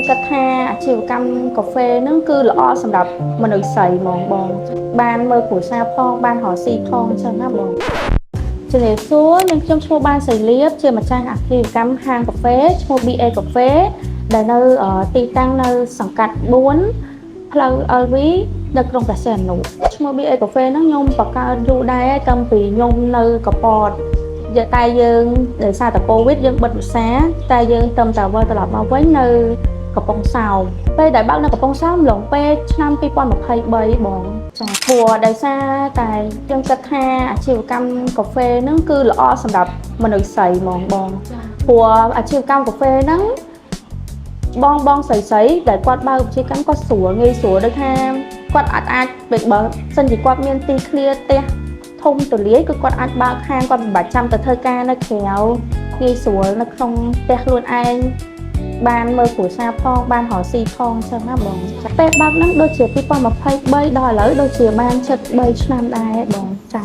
គិតថាអាជីវកម្មកាហ្វេហ្នឹងគឺល្អសម្រាប់មនុស្សស្រីហ្មងបងបានមើលគ្រួសារផងបានរកស៊ីផងអញ្ចឹងណាបងជំរាបសួរនាងខ្ញុំឈ្មោះបានសីលៀបជាម្ចាស់អាជីវកម្មហាងកាហ្វេឈ្មោះ BA កាហ្វេដែលនៅទីតាំងនៅសង្កាត់4ផ្លូវ LV នៅក្រុងព្រះសីហនុឈ្មោះ BA កាហ្វេហ្នឹងខ្ញុំបង្កើតយូរដែរតាំងពីខ្ញុំនៅកពតតែយើងដោយសារតែកូវីដយើងបិទវិសាតែយើងត្រឹមតែវិលត្រឡប់មកវិញនៅកំពង់សោមពេលដែលបើកនៅកំពង់សោមឡងពេលឆ្នាំ2023បងចាព្រោះដោយសារតែយើងគិតថាអាជីវកម្មកាហ្វេហ្នឹងគឺល្អសម្រាប់មនុស្សស្រីហ្មងបងព្រោះអាជីវកម្មកាហ្វេហ្នឹងបងស្រីដែលគាត់បើកអាជីវកម្មគាត់ស្រួលងាយស្រួលដូចថាគាត់អាចបើសិនជាគាត់មានទីធ្លាផ្ទះធំទូលាយគឺគាត់អាចបើកហាងគាត់មិនបាច់ចាំទៅធ្វើការនៅក្រៅងាយស្រួលនៅក្នុងផ្ទះខ្លួនឯងបានមើលគ្រួសារផងបានរកស៊ីផងចឹងណាបងពេលបើកហ្នឹងដូចជា2023ដល់ឥឡូវដូចជាបានជិត3ឆ្នាំដែរបងចា